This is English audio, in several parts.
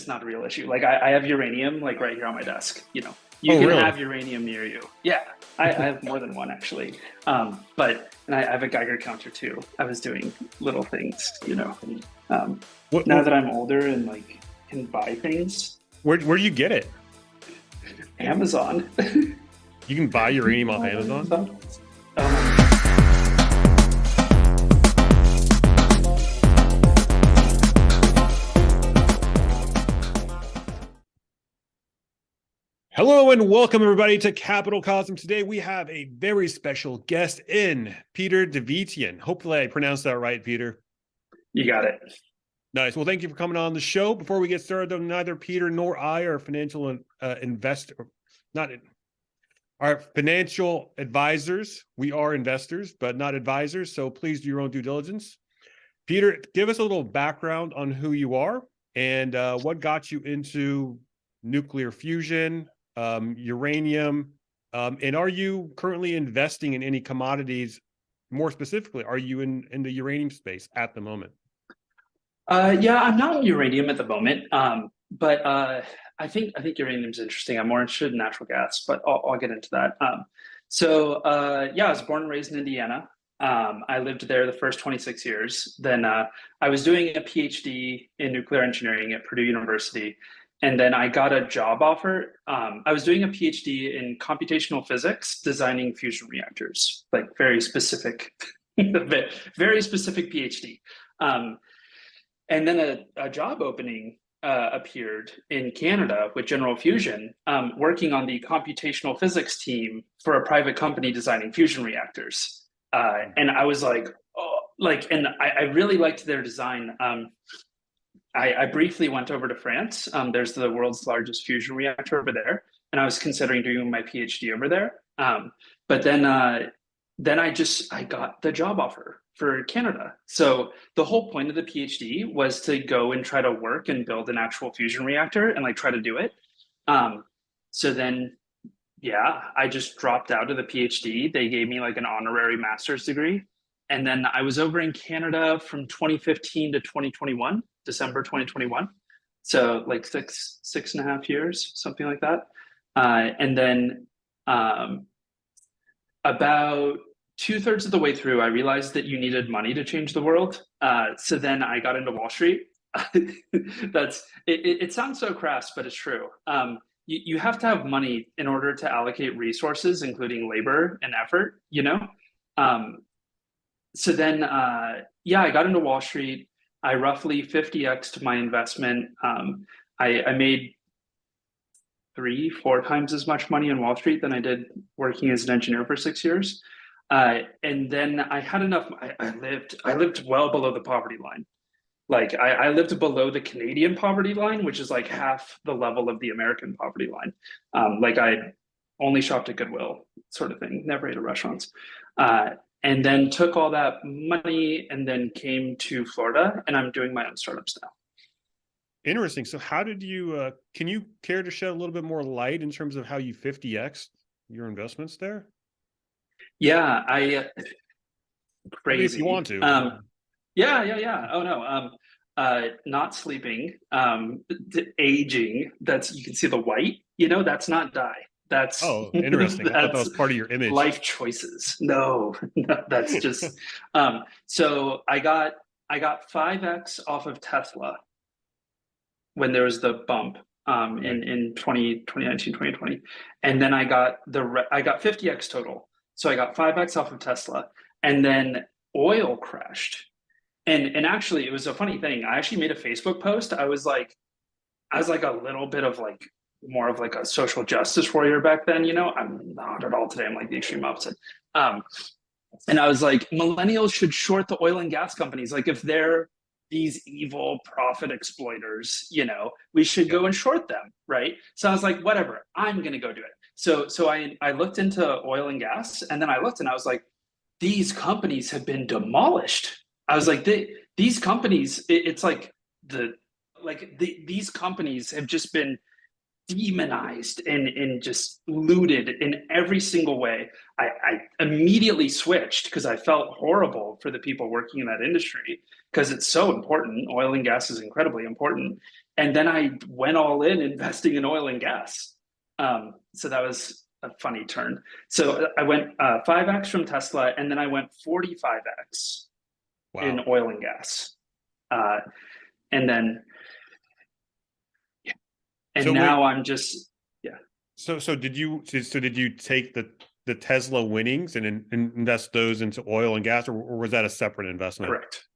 not a real issue. Like I have uranium like right here on my desk. You Oh, can really? have uranium near you. Yeah, I have more than one actually. But and I have a Geiger counter too. I was doing little things. Um, What, now what, that I'm older and like can buy things, where do you get it? Amazon. You can buy uranium off Amazon? Amazon. Um, Hello and welcome everybody to Capital Cosm. Today we have a very special guest in, Peter Devietien. Hopefully I pronounced that right, Peter. you got it. Nice. Well, thank you for coming on the show. Before we get started, though, neither Peter nor I are financial investor, not our financial advisors. We are investors, but not advisors. So please do your own due diligence. Peter, give us a little background on who you are and what got you into nuclear fusion, uranium, and are you currently investing in any commodities? More specifically, are you in the uranium space at the moment? Yeah, I'm not in uranium at the moment, but I think uranium's interesting. I'm more interested in natural gas, but I'll get into that. Yeah, I was born and raised in Indiana. I lived there the first 26 years. Then I was doing a PhD in nuclear engineering at Purdue University, and then I got a job offer. I was doing a PhD in computational physics, designing fusion reactors, like very specific, very specific PhD. Um, and then a job opening appeared in Canada with General Fusion, working on the computational physics team for a private company designing fusion reactors. And I was like, oh, and I really liked their design. I briefly went over to France. There's the world's largest fusion reactor over there, and I was considering doing my PhD over there. But then I got the job offer for Canada. So the whole point of the PhD was to go and try to work and build an actual fusion reactor and like try to do it. Um, so then, yeah, I just dropped out of the PhD. They gave me like an honorary master's degree. And then I was over in Canada from 2015 to 2021, December 2021. So like six and a half years, something like that. And then um, about two-thirds of the way through, I realized that you needed money to change the world. So then I got into Wall Street. It sounds so crass, but it's true. You have to have money in order to allocate resources, including labor and effort. Um, yeah, I got into Wall Street. I roughly 50x to my investment. I made three, four times as much money in Wall Street than I did working as an engineer for 6 years. And then I had enough. I lived well below the poverty line. Like I lived below the Canadian poverty line, which is like half the level of the American poverty line. Like I only shopped at Goodwill, sort of thing. Never ate at restaurants. And then took all that money and then came to Florida, and I'm doing my own startups now. Interesting. So how did you, can you care to shed a little bit more light in terms of how you 50x your investments there? Yeah, I mean, if you crazy. want to. Yeah. Oh no. Not sleeping, aging. That's you can see the white. That's not dye. That's Oh, interesting. I thought that that's was part of your image. life choices. No, no, that's just. So I got 5x off of Tesla when there was the bump Right. in 2019 2020, and then I got 50x total. So I got 5x off of Tesla, and then oil crashed. And actually, it was a funny thing. I actually made a Facebook post. I was like a little bit of like more of like a social justice warrior back then. I'm not at all today. I'm like the extreme opposite. Um, and I was like, millennials should short the oil and gas companies. Like if they're these evil profit exploiters, we should Yeah. go and short them, right? So I was like, whatever, I'm gonna go do it. So I looked into oil and gas, and then I looked and I was like, these companies have been demolished. I was like, these companies, it's like these companies have just been demonized and just looted in every single way. I immediately switched because I felt horrible for the people working in that industry because it's so important. Oil and gas is incredibly important. and then I went all in investing in oil and gas. So that was a funny turn. So I went 5x from Tesla, and then I went 45x in Wow. oil and gas. And then, and So wait, now I'm just, yeah. so did you take the Tesla winnings and invest those into oil and gas, or was that a separate investment? Correct.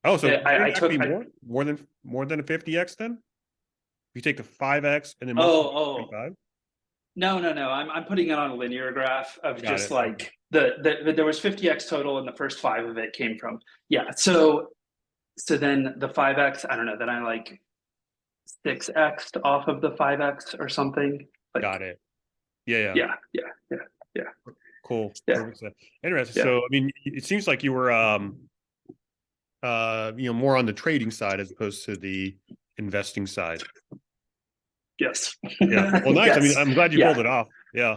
Oh, so I actually took, more than a 50x then? You take the 5x and then multiply oh, 25? no. I'm putting it on a linear graph of Got just it. Okay. like there was 50x total, and the first five of it came from, yeah. So then the 5x, I don't know, then I like 6x off of the 5x or something. Like, Got it. Yeah. yeah, Cool. yeah, Perfect. Interesting. yeah. So, I mean, it seems like you were, more on the trading side as opposed to the investing side. Yes. Yeah. Well, nice. I mean, Yes. I'm glad you pulled Yeah. it off. Yeah.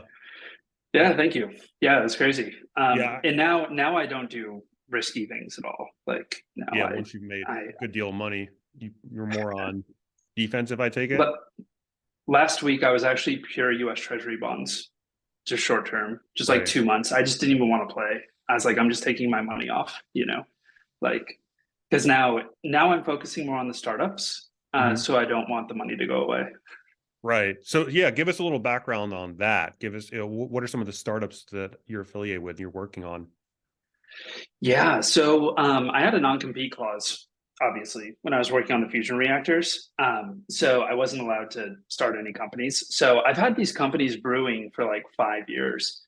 Yeah. Thank you. Yeah, it's crazy. Yeah. And now I don't do risky things at all. Like now Yeah. Once you've made I, a good deal of money, you're more on defensive, I take it. but last week I was actually pure US Treasury bonds, just short term, just like Right. 2 months. I just didn't even want to play. I was like, I'm just taking my money off, like, because now I'm focusing more on the startups. Mhm. So I don't want the money to go away. Right. So, yeah, give us a little background on that. Give us, what are some of the startups that you're affiliated with, you're working on? Yeah. So I had a non-compete clause, obviously, when I was working on the fusion reactors. So I wasn't allowed to start any companies. So I've had these companies brewing for like 5 years.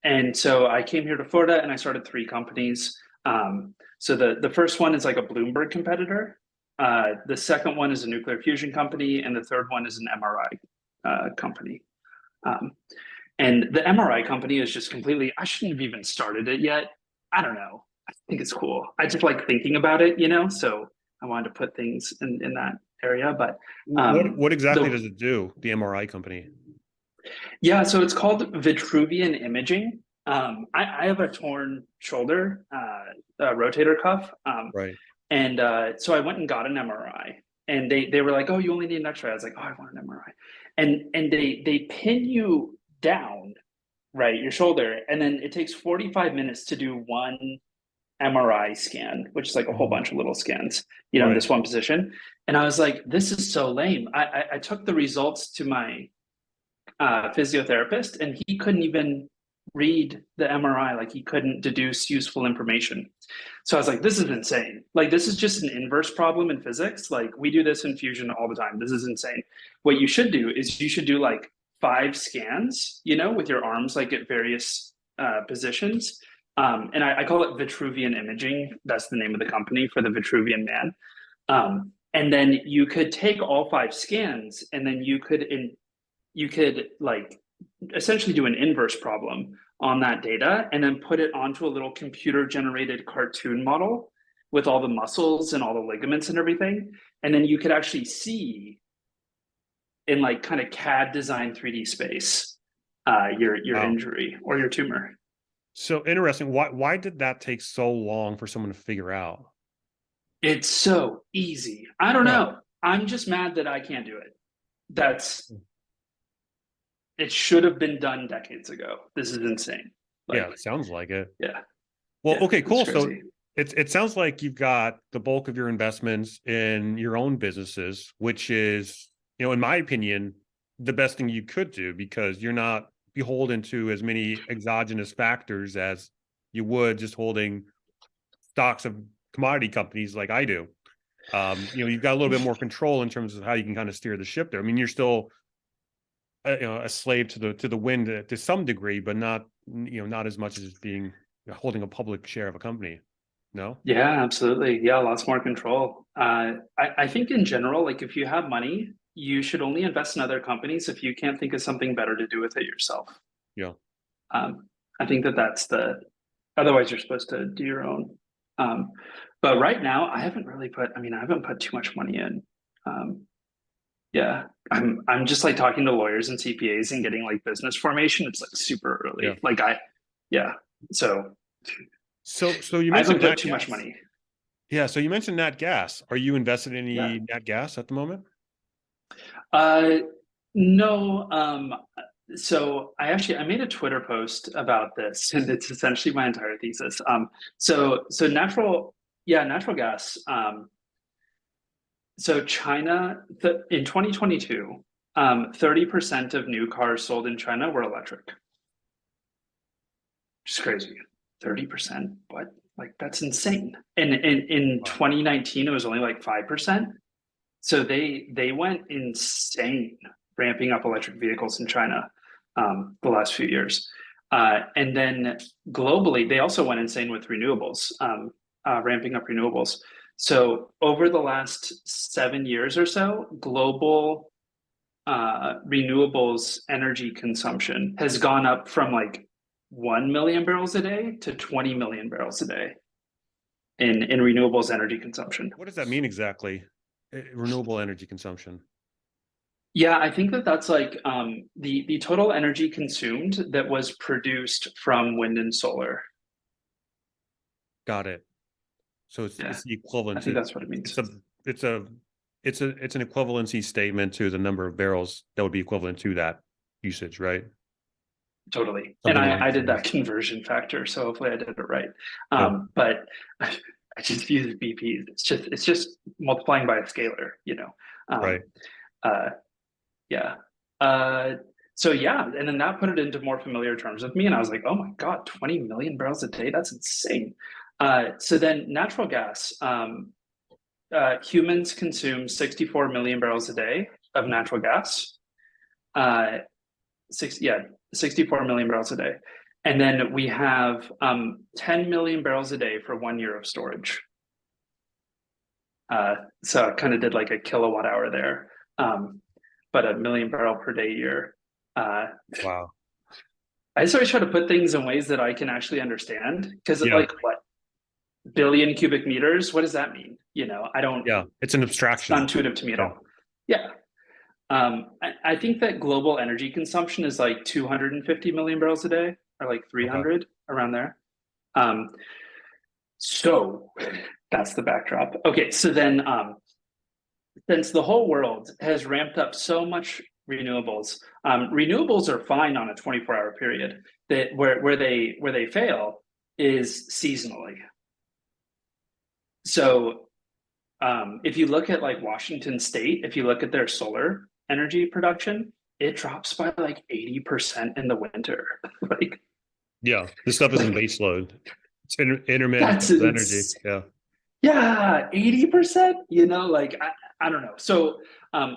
And so I came here to Florida and I started three companies. So the first one is like a Bloomberg competitor. The second one is a nuclear fusion company, and the third one is an MRI company. Um, and the MRI company is just completely, I shouldn't have even started it yet. I don't know. I think it's cool. I just like thinking about it, So I wanted to put things in that area. But What exactly the does it do, the MRI company? yeah, so it's called Vitruvian imaging. I have a torn shoulder, rotator cuff, Right. and so I went and got an MRI, and they were like, "Oh, you only need an X-ray." I was like, "Oh, I want an MRI," and they pin you down, right, your shoulder, and then it takes 45 minutes to do one MRI scan, which is like a whole Mhm. bunch of little scans, in Right. this one position. And I was like, "This is so lame." I took the results to my physiotherapist, and he couldn't even read the MRI. Like he couldn't deduce useful information. So I was like, this is insane. Like this is just an inverse problem in physics. Like we do this in fusion all the time. This is insane. What you should do is you should do like 5 scans, with your arms like at various positions. And I call it Vitruvian imaging. That's the name of the company for the Vitruvian man. And then you could take all 5 scans, and then you could like essentially do an inverse problem on that data, and then put it onto a little computer generated cartoon model with all the muscles and all the ligaments and everything. And then you could actually see in like kind of CAD design 3D space your Wow. injury or your tumor. So interesting. Why did that take so long for someone to figure out? It's so easy. I don't Yeah. know. I'm just mad that I can't do it. That's It should have been done decades ago. This is insane. Yeah, Like, it sounds like it. yeah, Well, yeah, okay, it's cool. So crazy. it sounds like you've got the bulk of your investments in your own businesses, which is, in my opinion, the best thing you could do, because you're not beholden to as many exogenous factors as you would just holding stocks of commodity companies like I do. You've got a little bit more control in terms of how you can kind of steer the ship there. I mean, you're still a slave to the wind to some degree, but not not as much as being holding a public share of a company. No. Yeah, absolutely. Yeah, lots more control. I think in general, like if you have money, you should only invest in other companies if you can't think of something better to do with it yourself. Yeah. I think that's otherwise you're supposed to do your own. Um, but right now, I haven't put too much money in. Um, yeah, I'm just like talking to lawyers and CPAs and getting like business formation. It's like super Yeah. early. Yeah. So So you I mentioned haven't put nat too much gas. money. Yeah. So you mentioned nat gas. Are you invested in Yeah. any nat gas at the moment? Uh, no. So I made a Twitter post about this, and it's essentially my entire thesis. So natural gas. So China, in 2022, 30% of new cars sold in China were electric. Just crazy. 30%. What? Like that's insane. And in Wow. 2019, it was only like 5%. So they went insane ramping up electric vehicles in China the last few years. And then globally, they also went insane with renewables, ramping up renewables. So over the last 7 years or so, global renewables energy consumption has gone up from like 1 million barrels a day to 20 million barrels a day in renewables energy consumption. What does that mean exactly? Renewable energy consumption. Yeah, I think that's like the total energy consumed that was produced from wind and solar. Got it. So Yeah, it's the I equivalent think to that's what it means. it's a it's a it's an equivalency statement to the number of barrels that would be equivalent to that usage, right? Totally. And Something along I those did that lines. conversion factor, so hopefully I did it right. Yeah. But I just use BPs. It's just multiplying by a scalar, you know. Right. Um, uh, yeah. Uh, so yeah, and then that put it into more familiar terms with me, and I was like, oh my God, 20 million barrels a day? That's insane. So then natural gas. Humans consume 64 million barrels a day of natural gas. Uh, 64 million barrels a day. And then we have 10 million barrels a day for 1 year of storage. So I kind of did like a kilowatt hour there, but a million barrel per day year. Uh, Wow. I just always try to put things in ways that I can actually understand because, Yeah. like, what billion cubic meters? What does that mean? You know, I don't. Yeah. It's an It's not abstraction. intuitive to me at Yeah. all. Yeah. I think that global energy consumption is like 250 million barrels a day, or like Okay. 300 around there. Um, so that's the backdrop. Okay, so then since the whole world has ramped up so much renewables, renewables are fine on a 24-hour period. That where they fail is seasonally. So if you look at like Washington State, if you look at their solar energy production, it drops by like 80% in the winter. like Yeah. This stuff isn't like base load. It's intermittent that's energy. Yeah. yeah, 80%, you know, like I don't know. So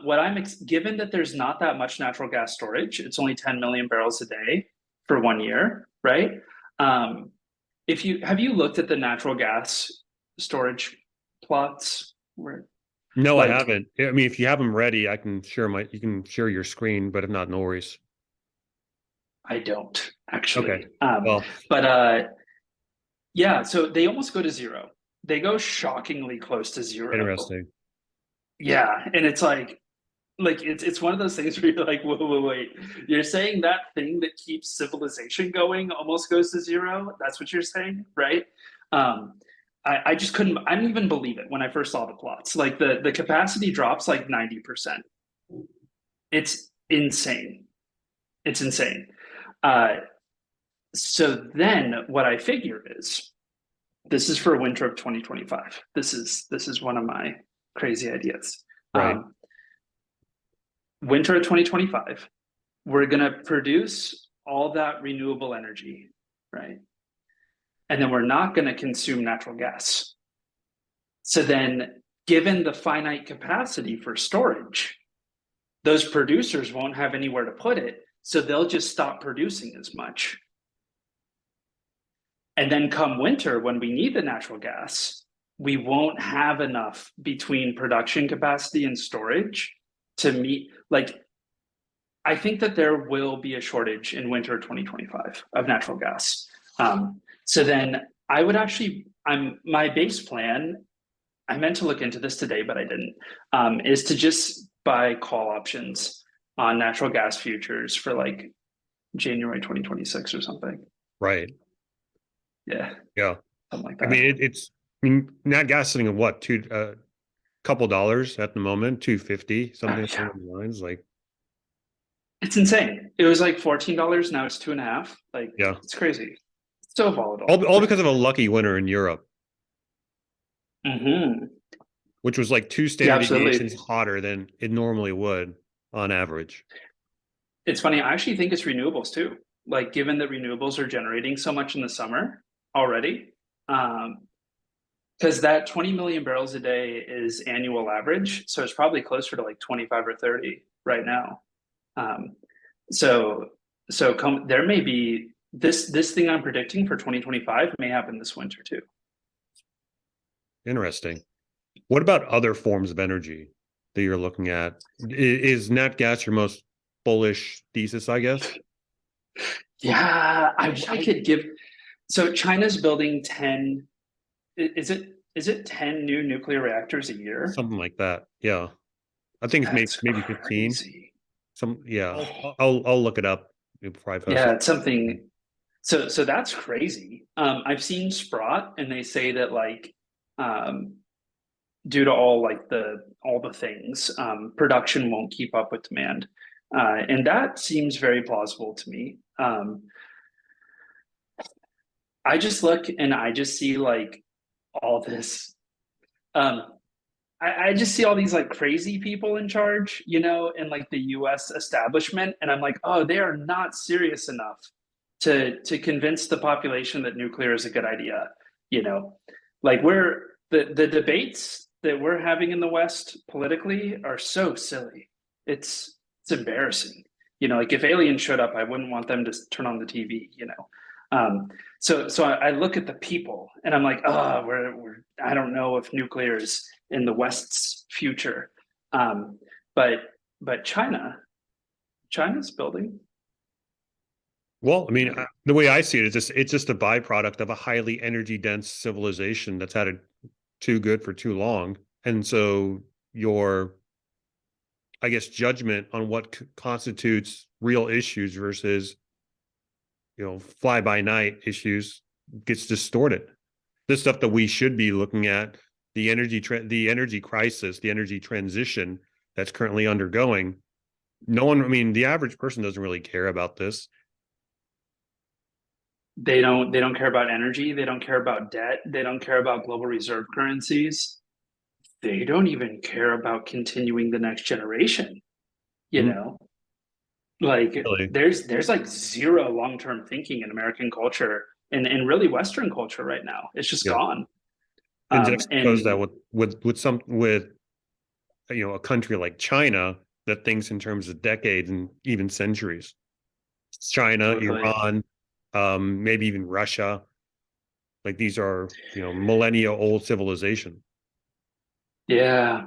what given that there's not that much natural gas storage, it's only 10 million barrels a day for 1 year, right? Um, if you have you looked at the natural gas storage plots where No, I like haven't. I mean, if you have them ready, you can share your screen, but if not, no worries. I don't Okay. actually. Well, But yeah, so they almost go to zero. They go shockingly close to zero. interesting. Yeah, and it's like it's one of those things where you're like, whoa, wait. You're saying that thing that keeps civilization going almost goes to zero? That's what you're saying, right? Um, I just couldn't I didn't even believe it when I first saw the plots. Like the capacity drops like 90%. It's insane. It's insane. Uh, so then what I figure is this is for winter of 2025. This is one of my crazy ideas. Right. Winter of 2025, we're going to produce all that renewable energy, right? And then we're not going to consume natural gas. So then, given the finite capacity for storage, those producers won't have anywhere to put it. So they'll just stop producing as much. And then come winter, when we need the natural gas, we won't have enough between production capacity and storage to meet, like, I think that there will be a shortage in winter 2025 of natural gas. So then I would actually, my base plan, I meant to look into this today, but I didn't, is to just buy call options on natural gas futures for like January 2026 or something. Right. Yeah, Yeah. something like I that. mean, it's mean, nat gas sitting at what, couple dollars at the moment, 250, something Yeah, along the lines. Like, it's insane. It was like $14. Now it's 2.5. Like yeah, it's crazy. So volatile. all because of a lucky winter in Europe, Hmm. which was like two Yeah, standard deviations absolutely. hotter than it normally would on average. It's funny. I actually think it's renewables too. Like, given that renewables are generating so much in the summer already, um, because that 20 million barrels a day is annual average. So it's probably closer to like 25 or 30 right now. Um, so there may be this thing I'm predicting for 2025 may happen this winter too. Interesting. What about other forms of energy that you're looking at? Is nat gas your most bullish thesis, I guess? Yeah, I wish I could give. So China's building 10. Is it 10 new nuclear reactors a year? Something like that. Yeah. I think it's That's maybe 15. crazy. Yeah. I'll look it up before I post Yeah, it. it's something. So that's crazy. I've seen Sprott, and they say that like, um, due to all the things, production won't keep up with demand, and that seems very plausible to me. I just look and I just see like all this. Um, I just see all these like crazy people in charge, in like the US establishment. And I'm like, oh, they are not serious enough to convince the population that nuclear is a good idea. You know, like the debates that we're having in the West politically are so silly. It's embarrassing. Like if aliens showed up, I wouldn't want them to turn on the TV. So I look at the people and I'm like, oh, I don't know if nuclear is in the West's future. Um, but China's building. Well, I mean, the way I see it is it's just a byproduct of a highly energy dense civilization that's had it too good for too long. And so your, I guess, judgment on what constitutes real issues versus, fly by night issues gets distorted. This stuff that we should be looking at, the energy crisis, the energy transition that's currently undergoing. No one, I mean, the average person doesn't really care about this. They don't care about energy. They don't care about debt. They don't care about global reserve currencies. They don't even care about continuing the next generation. You Mm, know, like really. there's like zero long-term thinking in American culture and really Western culture right now. It's just Yeah. gone. And juxtapose that And with a country like China that thinks in terms of decades and even centuries. China, totally, Iran, maybe even Russia. Like these are, millennia old civilization. yeah,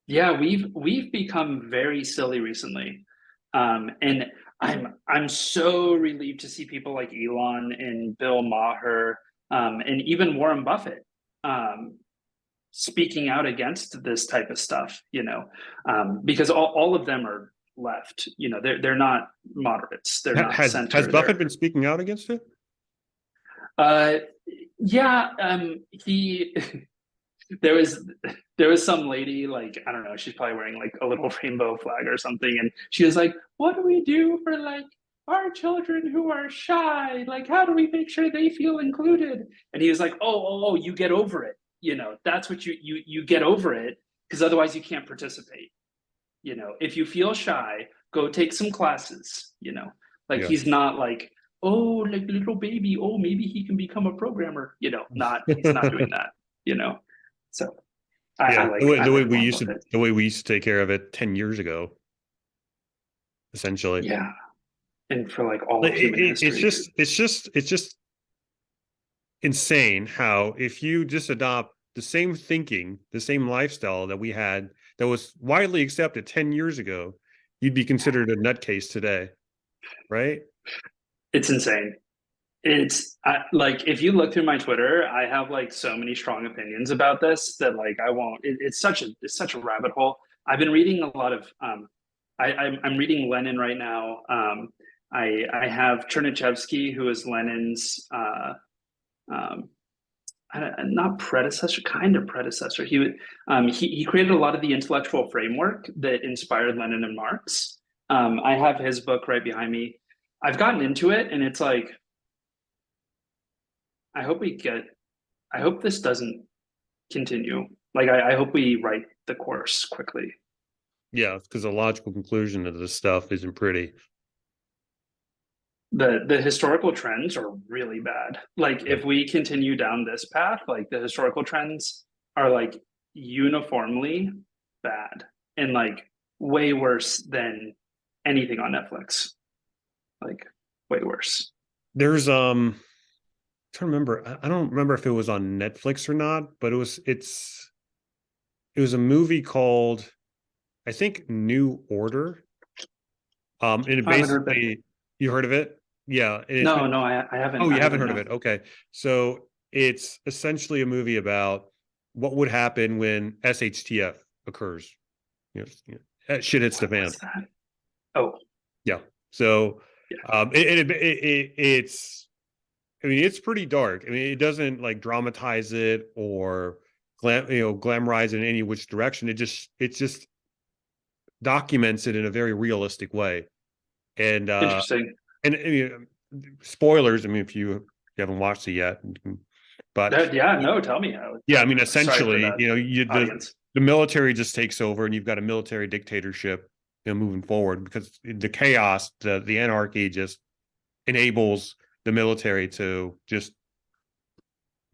yeah, we've become very silly recently, and I'm so relieved to see people like Elon and Bill Maher, and even Warren Buffett, um, speaking out against this type of stuff. Because all of them are left. They're not moderates. They're not Has center. Buffett been speaking out against it? Uh, yeah, he there was there was some lady, like, I don't know, she's probably wearing like a little rainbow flag or something, and she was like, what do we do for like our children who are shy? Like, how do we make sure they feel included? And he was like, oh, you get over it. That's what you get over it, because otherwise you can't participate. If you feel shy, go take some classes. Like, Yeah. he's not like, oh, like little baby, oh, maybe he can become a programmer. Not He's not doing that. you know so I Yeah, like I like Warren Buffett. the way we used to take care of it 10 years ago, essentially. Yeah, and for like all of human history. It's just insane how if you just adopt the same thinking, the same lifestyle that we had that was widely accepted 10 years ago, you'd be considered a nutcase today, right? It's insane. Like, if you look through my Twitter, I have like so many strong opinions about this that like I won't. It's such a rabbit hole. I've been reading a lot of. I'm reading Lenin right now. I have Chernyshevsky, who is Lenin's. Um, not predecessor, kind of predecessor. He created a lot of the intellectual framework that inspired Lenin and Marx. I have his book right behind me. I've gotten into it, and it's like, I hope we get. I hope this doesn't continue. Like, I hope we write the course quickly. Yeah, because the logical conclusion of this stuff isn't pretty. The historical trends are really bad. Like, Yeah. if we continue down this path, like the historical trends are like uniformly bad and like way worse than anything on Netflix. Like, way worse. There's I'm trying to remember. I don't remember if it was on Netflix or not, but it was a movie called, I think, New Order. And it I haven't heard that. basically, you heard of it? Yeah, and it's No, been, no, I haven't. oh, you I haven't haven't. heard of No. it? Okay, so it's essentially a movie about what would happen when SHTF occurs. Shit hits the fan. What's that? Oh, Yeah. So, yeah. it's, I mean, it's pretty dark. I mean, it doesn't like dramatize it or glamorize it in any which direction. It just documents it in a very realistic way. And Interesting. I mean, spoilers. I mean, if you haven't watched it yet, but Yeah, no, tell me. yeah, I mean, Sorry for essentially, that audience. the military just takes over, and you've got a military dictatorship, moving forward because the chaos, the anarchy, just enables the military to just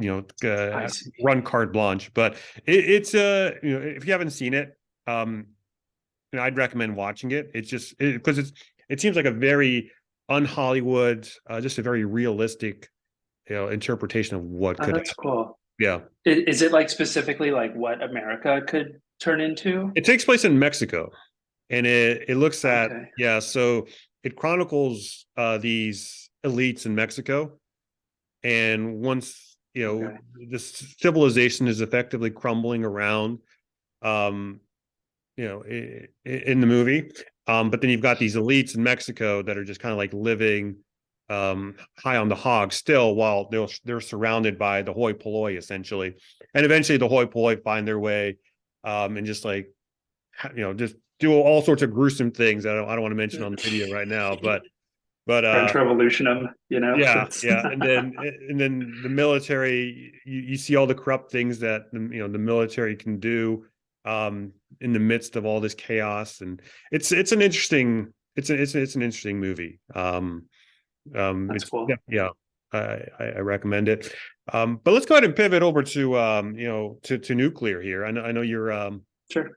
I see. run carte blanche. But it's if you haven't seen it, I'd recommend watching it. It's just because it seems like a very un-Hollywood, just a very realistic, interpretation of what Oh, could that's happen. cool. Yeah, Is it like specifically like what America could turn into? it takes place in Mexico, and it looks at, Okay. yeah. So it chronicles these elites in Mexico, and once Okay. this civilization is effectively crumbling around, um, in the movie. But then you've got these elites in Mexico that are just kind of like living high on the hog still, while they're surrounded by the hoi polloi essentially, and eventually the hoi polloi find their way, and just like just do all sorts of gruesome things. I don't want to mention on the video right now, but French Revolution, yeah, that's yeah, and then the military, you see all the corrupt things that the military can do, in the midst of all this chaos, and it's an interesting it's an interesting movie. that's It's, yeah, cool. yeah, I recommend it. But let's go ahead and pivot over to to nuclear here. I know Sure.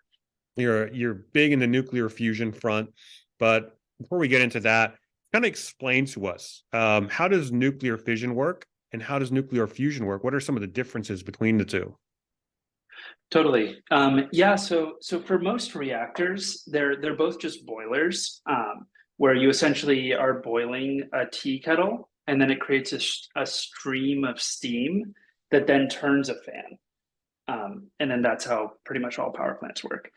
you're big in the nuclear fusion front, but before we get into that, kind of explain to us, how does nuclear fission work and how does nuclear fusion work? What are some of the differences between the two? Totally. Yeah, so for most reactors, they're both just boilers, where you essentially are boiling a tea kettle, and then it creates a stream of steam that then turns a fan. And then that's how pretty much all power plants work.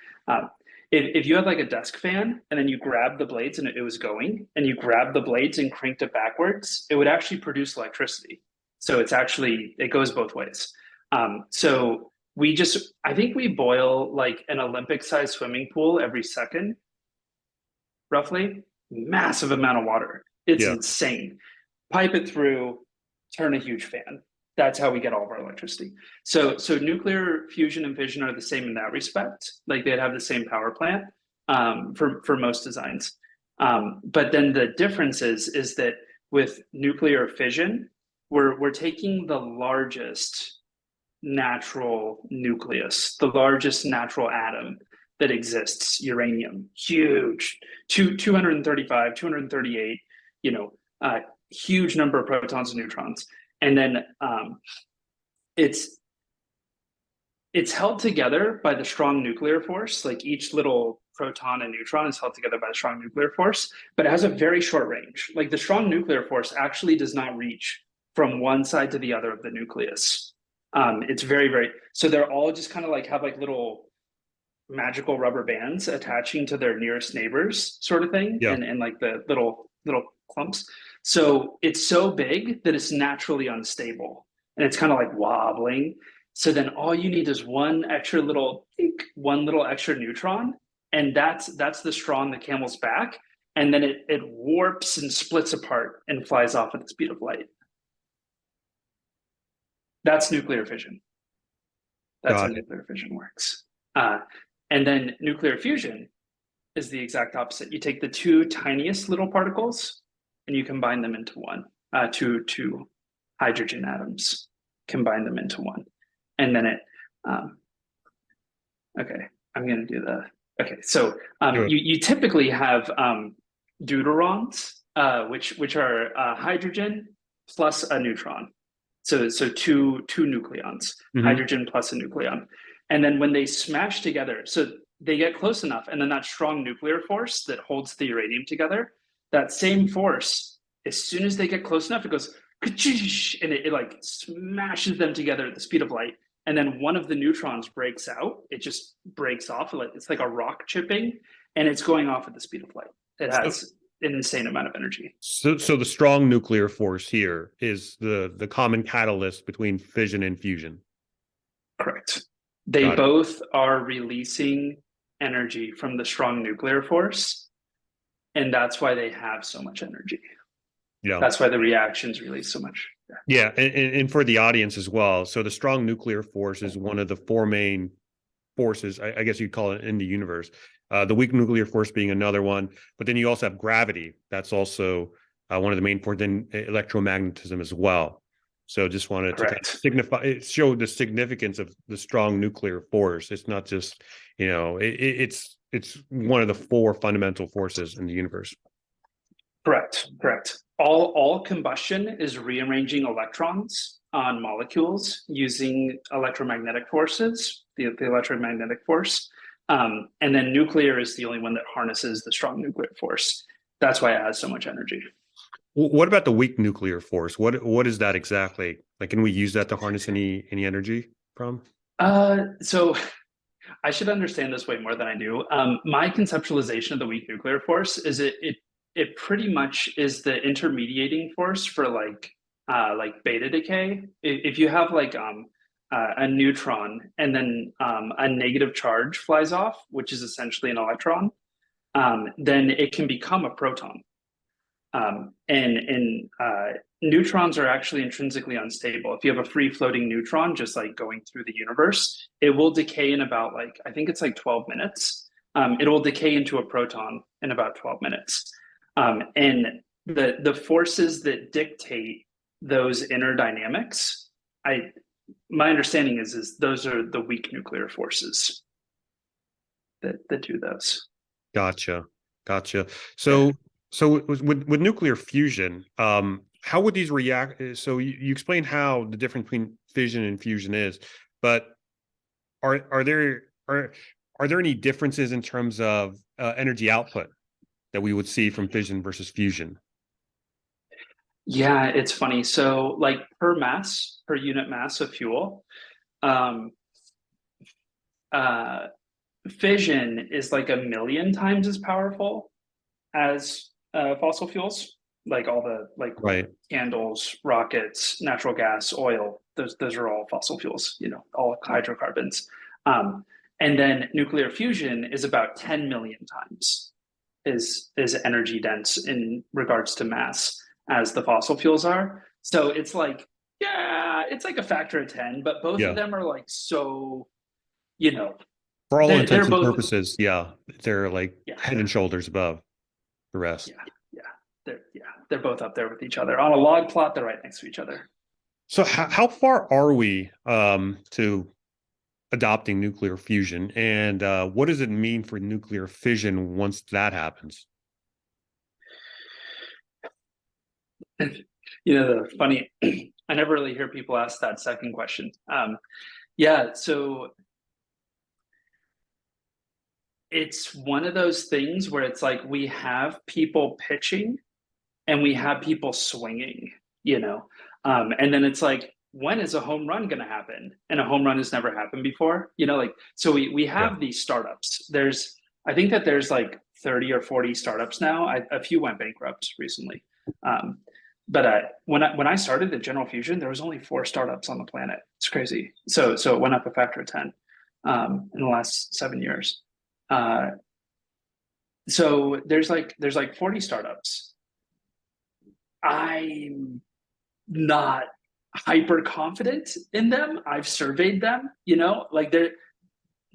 If you had like a desk fan and then you grab the blades and it was going, and you grab the blades and cranked it backwards, it would actually produce electricity. So it goes both ways. So I think we boil like an Olympic sized swimming pool every second, roughly. Massive amount of water. It's Yeah, insane. Pipe it through, turn a huge fan. That's how we get all of our electricity. So nuclear fusion and fission are the same in that respect. Like they'd have the same power plant, for most designs. But then the difference is that with nuclear fission, we're taking the largest natural nucleus, the largest natural atom that exists, uranium, huge, 235, 238, huge number of protons and neutrons. And then it's held together by the strong nuclear force. Like each little proton and neutron is held together by the strong nuclear force, but it has a very short range. Like the strong nuclear force actually does not reach from one side to the other of the nucleus. It's very, very, so they're all just kind of like have like little magical rubber bands attaching to their nearest neighbors, sort of thing, yeah, and like the little clumps. So it's so big that it's naturally unstable. and it's kind of like wobbling. So then all you need is one little extra neutron, and that's the straw on the camel's back, and then it warps and splits apart and flies off at the speed of light. That's nuclear fission. That's how Got it. nuclear fission works. And then nuclear fusion is the exact opposite. You take the two tiniest little particles and you combine them into one, two hydrogen atoms, combine them into one. And then okay, I'm going to do okay. So you typically have deuterons, which are hydrogen plus a neutron. So two nucleons, hydrogen plus a nucleon. And then when they smash together, so they get close enough, and then that strong nuclear force that holds the uranium together, that same force, as soon as they get close enough, it goes, and it like smashes them together at the speed of light. And then one of the neutrons breaks out. It just breaks off. It's like a rock chipping, and it's going off at the speed of light. It has an insane amount of energy. So the strong nuclear force here is the common catalyst between fission and fusion. Correct. They both are releasing energy from the strong nuclear force, and that's why they have so much energy. Yeah, that's why the reactions release so much. Yeah, and for the audience as well. So the strong nuclear force is one of the four main forces, I guess you'd call it, in the universe. The weak nuclear force being another one, but then you also have gravity. That's also one of the main forces, then electromagnetism as well. So just wanted to kind of show the significance of the strong nuclear force. It's not just, it's one of the four fundamental forces in the universe. Correct. All combustion is rearranging electrons on molecules using electromagnetic forces, the electromagnetic force. And then nuclear is the only one that harnesses the strong nuclear force. That's why it has so much energy. What about the weak nuclear force? What is that exactly? Like, can we use that to harness any energy from? So I should understand this way more than I do. My conceptualization of the weak nuclear force is it pretty much is the intermediating force for like beta decay. If you have like a neutron and then a negative charge flies off, which is essentially an electron, then it can become a proton. And neutrons are actually intrinsically unstable. If you have a free floating neutron just like going through the universe, it will decay in about I think it's like 12 minutes. It will decay into a proton in about 12 minutes. And the forces that dictate those inner dynamics, my understanding is those are the weak nuclear forces that do those. Gotcha. So with nuclear fusion, how would these react? So you explained how the difference between fission and fusion is, but are there any differences in terms of energy output that we would see from fission versus fusion? Yeah, it's funny. So like per unit mass of fuel, fission is like 1,000,000 times as powerful as fossil fuels, like all the candles, rockets, natural gas, oil. Those are all fossil fuels, all hydrocarbons. And then nuclear fusion is about 10 million times is energy dense in regards to mass as the fossil fuels are. So it's like, it's like a factor of 10, but both of them are like so, for all intents and purposes, they're like head and shoulders above the rest. They're both up there with each other on a log plot. They're right next to each other. So how far are we to adopting nuclear fusion, and what does it mean for nuclear fission once that happens? The funny, I never really hear people ask that second question. So it's one of those things where it's like we have people pitching and we have people swinging, and then it's like, when is a home run going to happen? And a home run has never happened before, so we have these startups. I think there's like 30 or 40 startups now. A few went bankrupt recently. when I started at General Fusion, there was only 4 startups on the planet. It's crazy. So it went up a factor of 10 in the last 7 years. Uh, so there's like 40 startups. I'm not hyper confident in them. I've surveyed them, like they're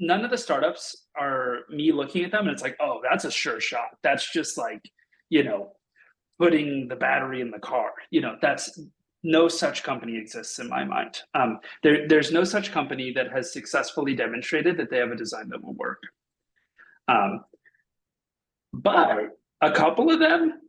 none of the startups are me looking at them and it's like, oh, that's a sure shot. That's just like, you know, putting the battery in the car. That's no such company exists in my mind. There's no such company that has successfully demonstrated that they have a design that will work. Um, but a couple of them,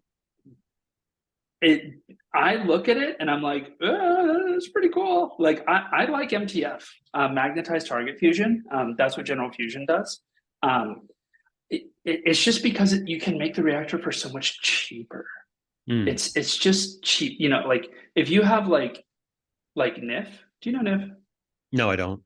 it I look at it and I'm like, it's pretty cool. Like I like MTF, magnetized target fusion. That's what General Fusion does. Um, it's just because you can make the reactor for so much cheaper. Mm. It's just cheap. Like if you have like NIF, do you know NIF? No, I don't.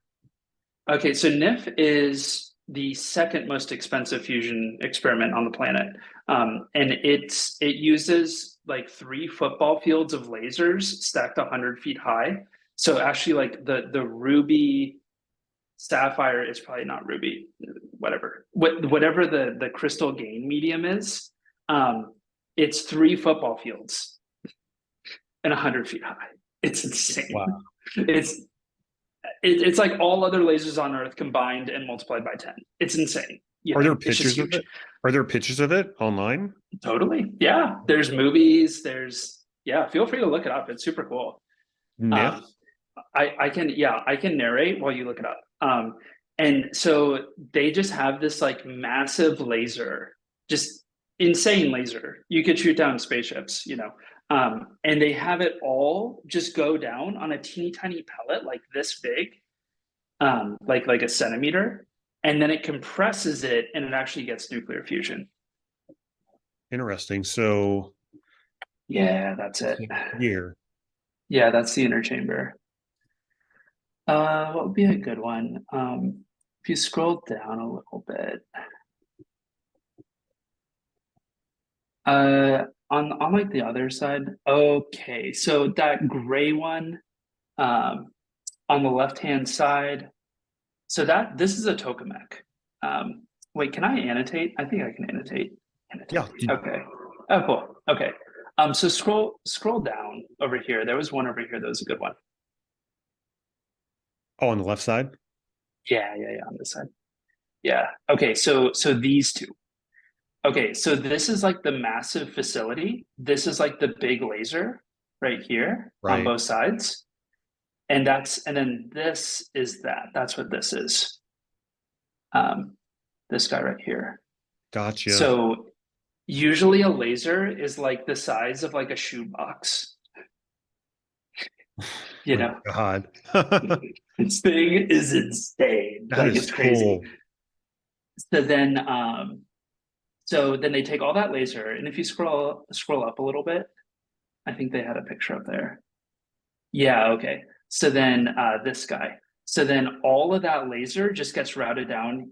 Okay, so NIF is the second most expensive fusion experiment on the planet, and it uses like 3 football fields of lasers stacked 100 feet high. So actually, like the ruby sapphire is probably not ruby, whatever whatever the crystal gain medium is. It's 3 football fields and 100 feet high. It's insane. Wow. It's like all other lasers on Earth combined and multiplied by 10. It's insane. Are there pictures of it? Are there pictures of it online? Totally. Yeah. There's movies. Yeah, feel free to look it up. It's super cool. NIF? I can narrate while you look it up. And so they just have this like massive laser, just insane laser. You could shoot down spaceships, and they have it all just go down on a teeny tiny pellet like this big, like a centimeter, and then it compresses it and it actually gets nuclear fusion. Interesting. So yeah, that's it. Here. Yeah, that's the inner chamber. What would be a good one? If you scroll down a little bit, on like the other side. Okay, so that gray one, on the left-hand side. So this is a tokamak. Wait, can I annotate? I think I can annotate. Yeah. Okay. Oh, cool. Okay. So scroll down over here. There was one over here that was a good one. Oh, on the left side? Yeah, on this side. Yeah. Okay, so these two. Okay, so this is like the massive facility. This is like the big laser right here on both sides. And then this is that. That's what this is. This guy right here. Gotcha. So usually a laser is like the size of like a shoebox. God. This thing is insane. That is it's crazy. Cool. So then they take all that laser, and if you scroll up a little bit, I think they had a picture up there. Yeah, okay. So then this guy. So then all of that laser just gets routed down,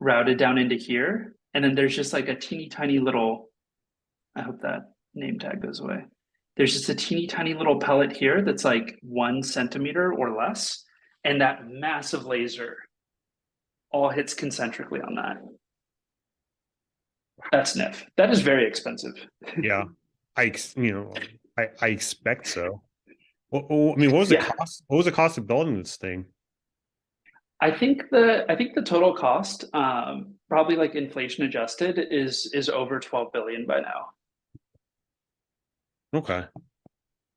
routed down into here. And then there's just like a teeny tiny little, I hope that name tag goes away. There's just a teeny tiny little pellet here that's like 1 centimeter or less. And that massive laser all hits concentrically on that. That's NIF. That is very expensive. Yeah, I expect so. Well, I mean, what was the cost? What was the cost of building this thing? I think the total cost, probably like inflation adjusted, is over 12 billion by now. Okay,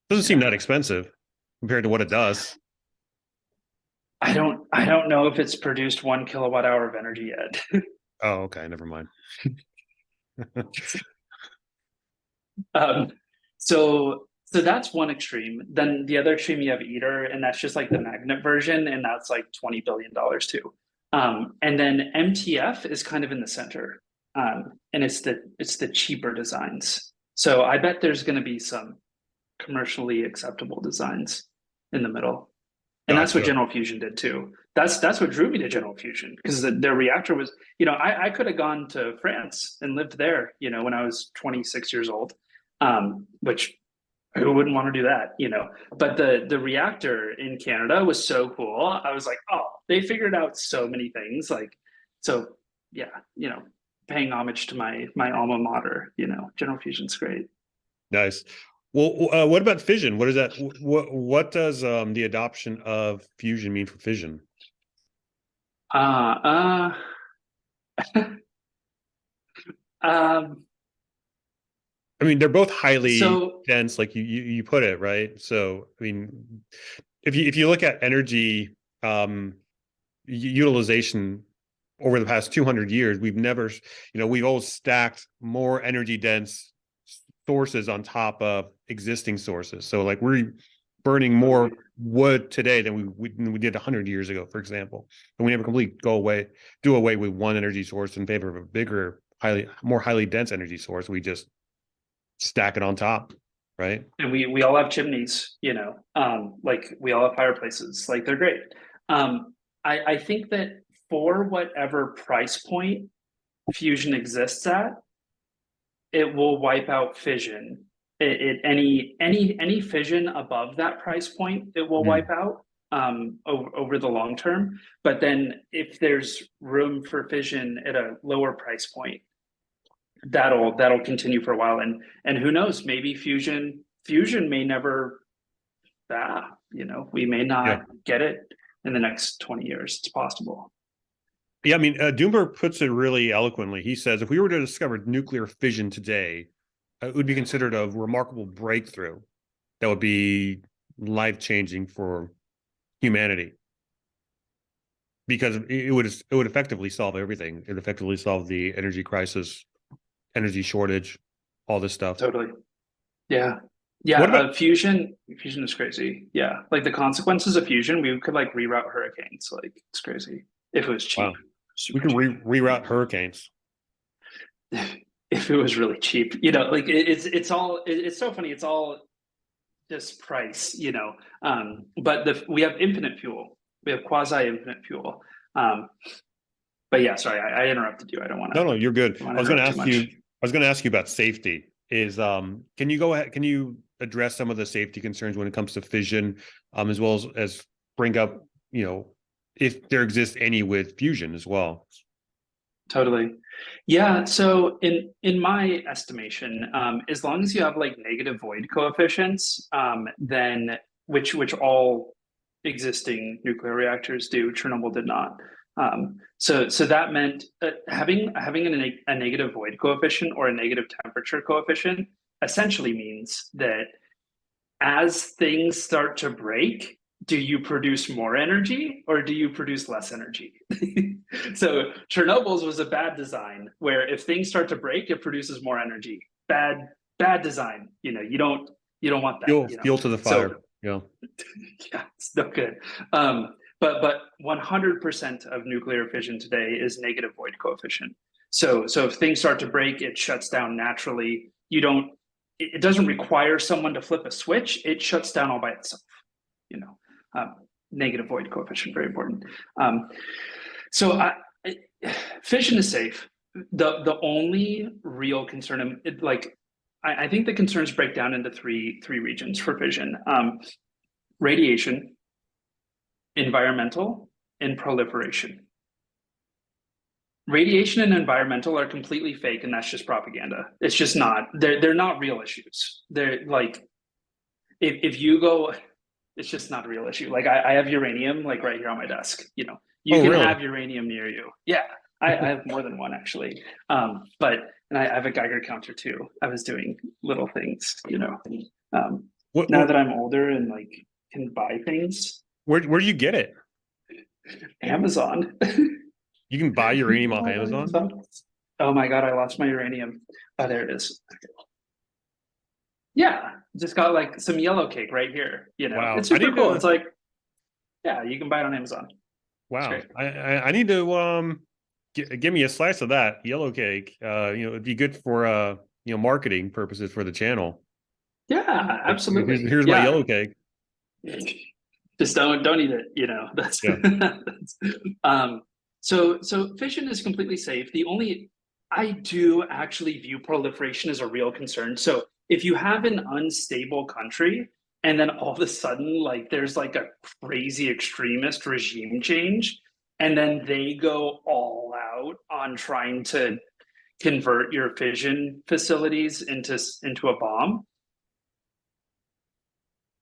doesn't seem that expensive compared to what it does. I don't know if it's produced 1 kilowatt hour of energy yet. Oh, okay, never mind. So that's one extreme. Then the other extreme, you have ITER, and that's just like the magnet version, and that's like $20 billion too. And then MTF is kind of in the center, and it's the cheaper designs. So I bet there's going to be some commercially acceptable designs in the middle, and that's what General Fusion did too. That's what drew me to General Fusion, because their reactor was, I could have gone to France and lived there, when I was 26 years old. which who wouldn't want to do that, you know? But the reactor in Canada was so cool. I was like, oh, they figured out so many things. Like, so yeah, you know, paying homage to my alma mater, you know, General Fusion's great. Nice. Well, what about fission? What is that? What does the adoption of fusion mean for fission? Uh, um, I mean, they're both highly so dense, like you put it, right? So, I mean, if you look at energy utilization over the past 200 years, we've never, we've always stacked more energy dense sources on top of existing sources. So like we're burning more wood today than we did 100 years ago, for example. And we never completely do away with one energy source in favor of a bigger, more highly dense energy source. We just stack it on top, right? and we all have chimneys, you know, like we all have fireplaces, like they're great. I think that for whatever price point fusion exists at, it will wipe out fission. Any fission above that price point, it will wipe out over the long term. But then if there's room for fission at a lower price point, that'll continue for a while. And who knows, maybe fusion may never you know, we may not get it in the next 20 years. It's possible. Yeah, I mean, Doomberg puts it really eloquently. He says, if we were to discover nuclear fission today, it would be considered a remarkable breakthrough that would be life-changing for humanity. Because it would effectively solve everything. It would effectively solve the energy crisis, energy shortage, all this stuff. Totally. Yeah. Yeah. What about fusion is crazy. Yeah. Like the consequences of fusion, we could like reroute hurricanes. Like it's crazy if it was cheap. Wow. We can reroute hurricanes. If it was really cheap, you know, like it's so funny. It's all just price, you know. But we have infinite fuel. We have quasi infinite fuel. But yeah, sorry, I interrupted you. I don't want to. No, you're good. I was going to ask you about safety. Can you go ahead? Can you address some of the safety concerns when it comes to fission, as well as bring up, you know, if there exists any with fusion as well? Totally. Yeah. So in my estimation, as long as you have like negative void coefficients, then which all existing nuclear reactors do, Chernobyl did not. So that meant having a negative void coefficient or a negative temperature coefficient essentially means that as things start to break, do you produce more energy or do you produce less energy? So Chernobyl's was a bad design where if things start to break, it produces more energy. Bad design. You know, you don't want that. Fuel to the fire. So, yeah. Yeah, it's no good. But 100% of nuclear fission today is negative void coefficient. So if things start to break, it shuts down naturally. It doesn't require someone to flip a switch. It shuts down all by itself. You know, negative void coefficient, very important. So fission is safe. The only real concern, I think the concerns break down into three regions for fission: radiation, environmental, and proliferation. Radiation and environmental are completely fake, and that's just propaganda. It's just not. They're not real issues. They're like, if you go, it's just not a real issue. Like I have uranium like right here on my desk. You know, you can really? have uranium near you. Yeah, I have more than one actually. And I have a Geiger counter too. I was doing little things, you know. Now that I'm older and like can buy things. Where do you get it? Amazon. You can buy uranium off Amazon? Oh my God, I lost my uranium. Oh, there it is. Yeah, just got like some yellow cake right here. You know, wow. It's super cool. It's like, yeah, you can buy it on Amazon. Wow. I need to give me a slice of that yellow cake. You know, it'd be good for marketing purposes for the channel. Yeah, absolutely. Here's my yellow cake. Just don't eat it. You know, that's So fission is completely safe. I do actually view proliferation as a real concern. So if you have an unstable country and then all of a sudden like there's like a crazy extremist regime change and then they go all out on trying to convert your fission facilities into a bomb.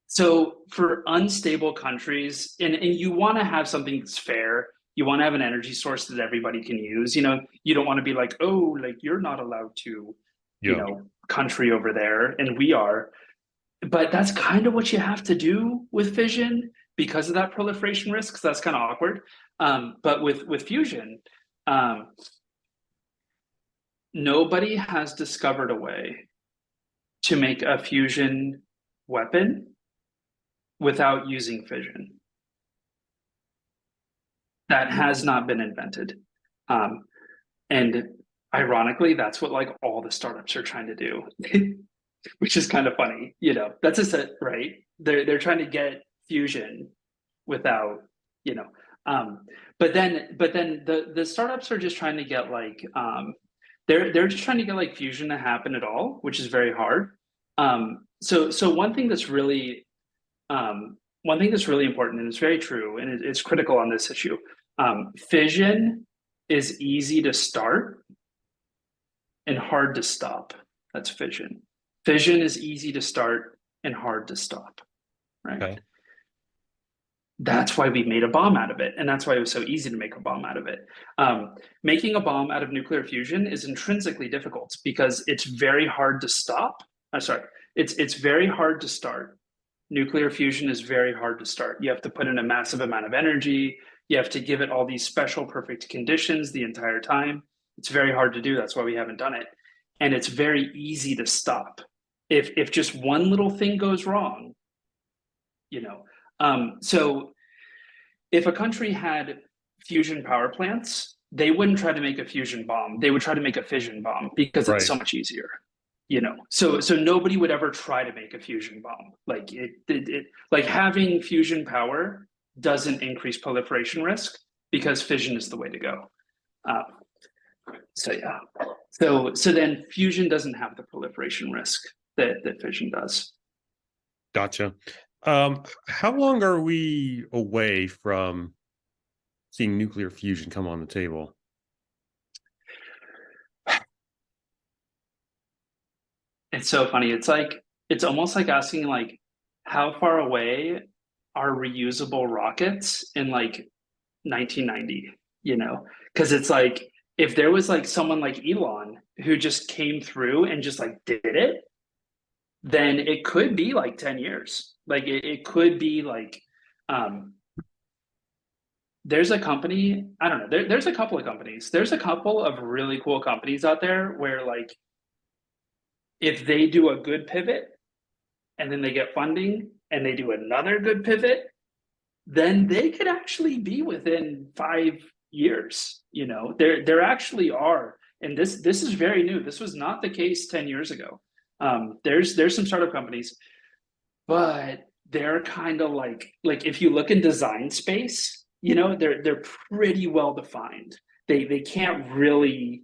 So for unstable countries, and you want to have something that's fair, you want to have an energy source that everybody can use. You know, you don't want to be like, oh, like you're not allowed to, you know, country over there, and we are. But that's kind of what you have to do with fission because of that proliferation risk. So that's kind of awkward. But with fusion, nobody has discovered a way to make a fusion weapon without using fission. That has not been invented. And ironically, that's what like all the startups are trying to do, which is kind of funny. You know, that's a set, right? They're trying to get fusion without, you know, but then the startups are just trying to get like they're just trying to get like fusion to happen at all, which is very hard. So one thing that's really important, and it's very true, and it's critical on this issue. Fission is easy to start and hard to stop. That's fission. Fission is easy to start and hard to stop, right? Okay. That's why we made a bomb out of it, and that's why it was so easy to make a bomb out of it. Making a bomb out of nuclear fusion is intrinsically difficult because it's very hard to stop. It's very hard to start. Nuclear fusion is very hard to start. You have to put in a massive amount of energy. You have to give it all these special perfect conditions the entire time. It's very hard to do. That's why we haven't done it. And it's very easy to stop. If just one little thing goes wrong, you know. So if a country had fusion power plants, they wouldn't try to make a fusion bomb. They would try to make a fission bomb because it's so much easier. You know, so nobody would ever try to make a fusion bomb. Like like having fusion power doesn't increase proliferation risk because fission is the way to go. So yeah, so then fusion doesn't have the proliferation risk that fission does. Gotcha. How long are we away from seeing nuclear fusion come on the table? It's so funny. It's almost like asking like, how far away are reusable rockets in like 1990, you know? Because it's like, if there was like someone like Elon who just came through and just like did it, then it could be like 10 years. Like it could be like, there's a company, I don't know, there's a couple of companies. There's a couple of really cool companies out there where like, if they do a good pivot and then they get funding and they do another good pivot, then they could actually be within 5 years. You know, there actually are, and this is very new. This was not the case 10 years ago. There's some startup companies, but they're kind of like if you look in design space, you know, they're pretty well defined. They can't really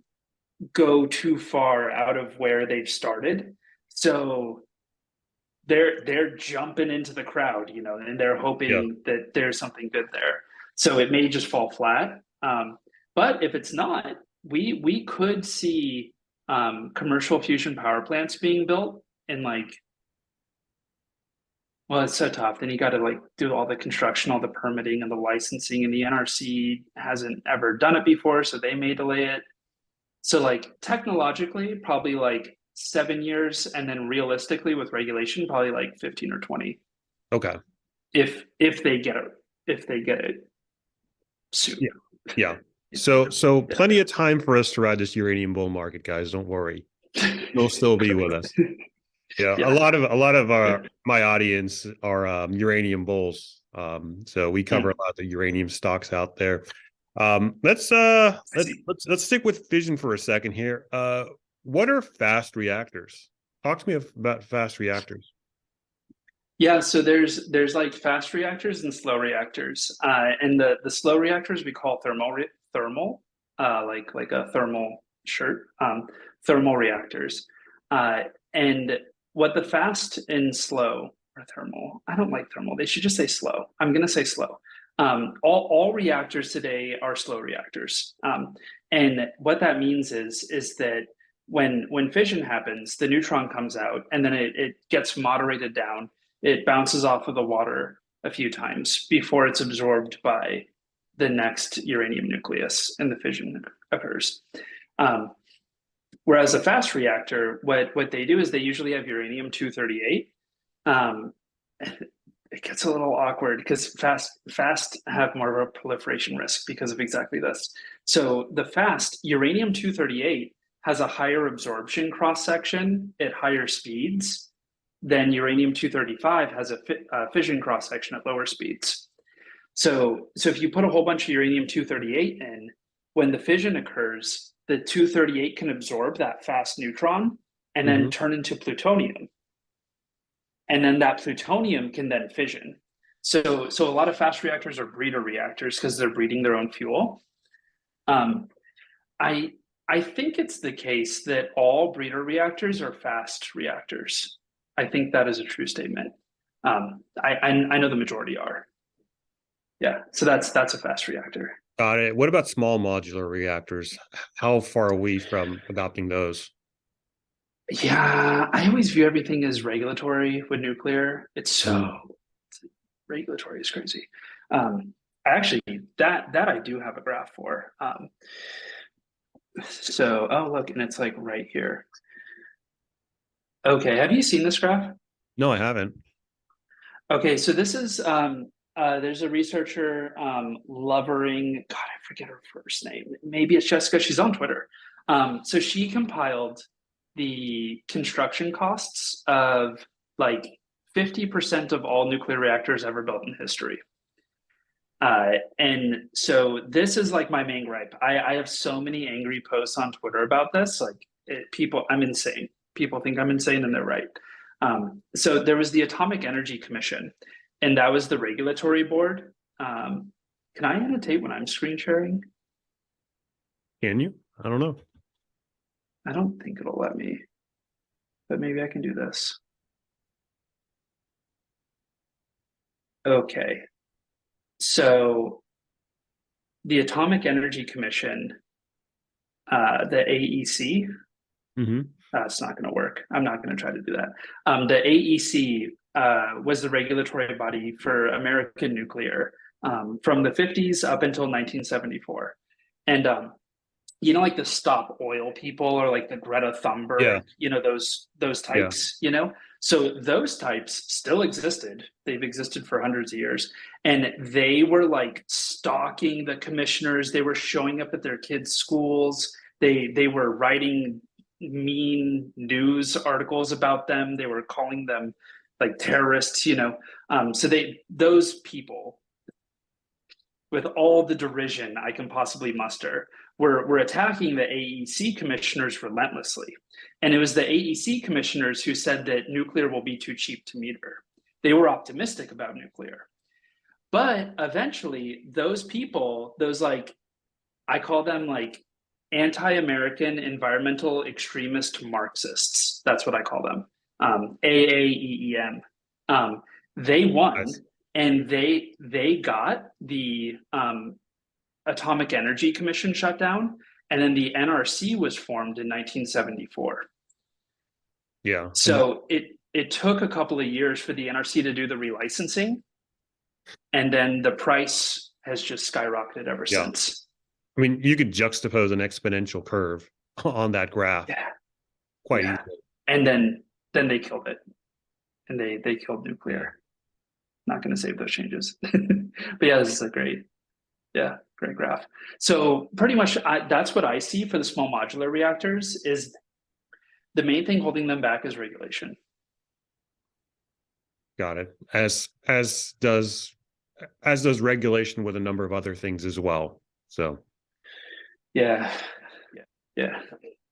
go too far out of where they've started, so they're jumping into the crowd, you know, and they're hoping that there's something good there. So it may just fall flat, but if it's not, we could see commercial fusion power plants being built in like, well, it's so tough. Then you got to like do all the construction, all the permitting and the licensing, and the NRC hasn't ever done it before, so they may delay it. So like technologically, probably like 7 years, and then realistically with regulation, probably like 15 or 20. Okay. If they get it soon. Yeah. So plenty of time for us to ride this uranium bull market, guys. Don't worry. They'll still be with us. Yeah. A lot of my audience are uranium bulls. So we cover a lot of the uranium stocks out there. Let's stick with fission for a second here. What are fast reactors? Talk to me about fast reactors. Yeah, so there's like fast reactors and slow reactors. And the slow reactors we call thermal, like a thermal shirt, thermal reactors. And what the fast and slow or thermal, I don't like thermal. They should just say slow. I'm going to say slow. All reactors today are slow reactors. And what that means is that when fission happens, the neutron comes out and then it gets moderated down. It bounces off of the water a few times before it's absorbed by the next uranium nucleus and the fission occurs. Whereas a fast reactor, what they do is they usually have uranium-238. It gets a little awkward because fast have more of a proliferation risk because of exactly this. So the fast uranium-238 has a higher absorption cross section at higher speeds than uranium-235 has a fission cross section at lower speeds. So if you put a whole bunch of uranium-238 in, when the fission occurs, the 238 can absorb that fast neutron and then turn into plutonium. And then that plutonium can then fission. So a lot of fast reactors are breeder reactors because they're breeding their own fuel. I think it's the case that all breeder reactors are fast reactors. I think that is a true statement. I know the majority are. Yeah, so that's a fast reactor. Got it. What about small modular reactors? How far are we from adopting those? Yeah, I always view everything as regulatory with nuclear. Regulatory is crazy. Actually, that I do have a graph for. Oh look, and it's like right here. Okay, have you seen this graph? No, I haven't. Okay, so this is there's a researcher, Lovering. God, I forget her first name. Maybe it's Jessica. She's on Twitter. So she compiled the construction costs of like 50% of all nuclear reactors ever built in history. And so this is like my main gripe. I have so many angry posts on Twitter about this. I'm insane. People think I'm insane, and they're right. So there was the Atomic Energy Commission, and that was the regulatory board. Can I annotate when I'm screen sharing? Can you? I don't know. I don't think it'll let me, but maybe I can do this. Okay. So the Atomic Energy Commission, the AEC, it's not going to work. I'm not going to try to do that. The AEC was the regulatory body for American nuclear from the 50s up until 1974. And like the Stop Oil people or like the Greta Thunberg, those types, So those types still existed. They've existed for hundreds of years. And they were like stalking the commissioners. They were showing up at their kids' schools. They were writing mean news articles about them. They were calling them like terrorists, So those people, with all the derision I can possibly muster, were attacking the AEC commissioners relentlessly. And it was the AEC commissioners who said that nuclear will be too cheap to meter. They were optimistic about nuclear. But eventually, those people, I call them like anti-American environmental extremist Marxists. That's what I call them. AAEEM. They won. Nice. And they got the Atomic Energy Commission shut down, and then the NRC was formed in 1974. Yeah. So it took a couple of years for the NRC to do the relicensing, and then the price has just skyrocketed ever since. I mean, you could juxtapose an exponential curve on that graph. Yeah. Quite easily. And then they killed it, and they killed nuclear. Not going to save those changes. But yeah, this is a great graph. So pretty much that's what I see for the small modular reactors. Is the main thing holding them back is regulation. Got it. As does regulation with a number of other things as well. So yeah.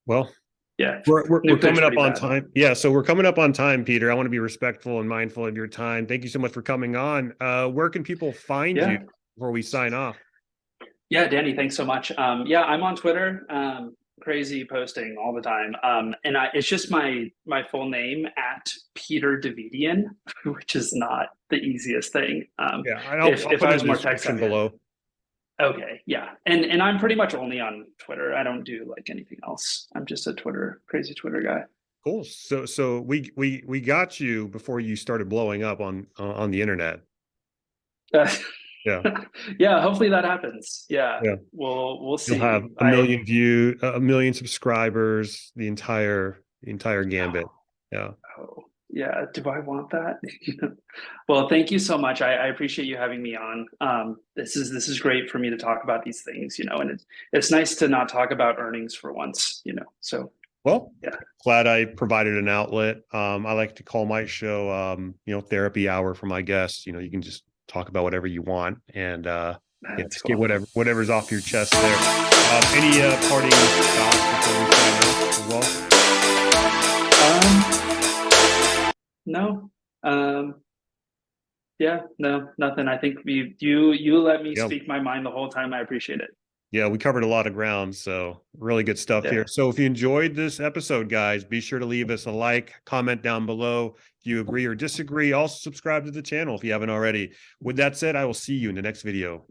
Well, yeah, we're coming up on time. Yeah, so we're coming up on time, Peter. I want to be respectful and mindful of your time. Thank you so much for coming on. Where can people find you before we sign off? Yeah, Danny, thanks so much. I'm on Twitter. crazy posting all the time. And it's just my full name at Peter Devietien, which is not the easiest thing. Yeah, If I'll put I it was in the more tech description savvy. below. Okay, yeah. And I'm pretty much only on Twitter. I don't do like anything else. I'm just a crazy Twitter guy. Cool. So we got you before you started blowing up on the internet. Yeah. Yeah, hopefully that happens. Yeah. Yeah. We'll You'll see. have a million subscribers, the entire gambit. Yeah. Oh, yeah. Do I want that? Well, thank you so much. I appreciate you having me on. This is great for me to talk about these things, and it's nice to not talk about earnings for once. So Well, yeah. glad I provided an outlet. I like to call my show, therapy hour for my guests. You can just talk about whatever you want and That's just get cool. whatever's off your chest there. Any parting thoughts before we sign off as well? No. Yeah, no, nothing. I think you let me Yeah. speak my mind the whole time. I appreciate it. Yeah, we covered a lot of ground, so really good stuff Yeah. here. So if you enjoyed this episode, guys, be sure to leave us a like, comment down below if you agree or disagree. Also subscribe to the channel if you haven't already. With that said, I will see you in the next video.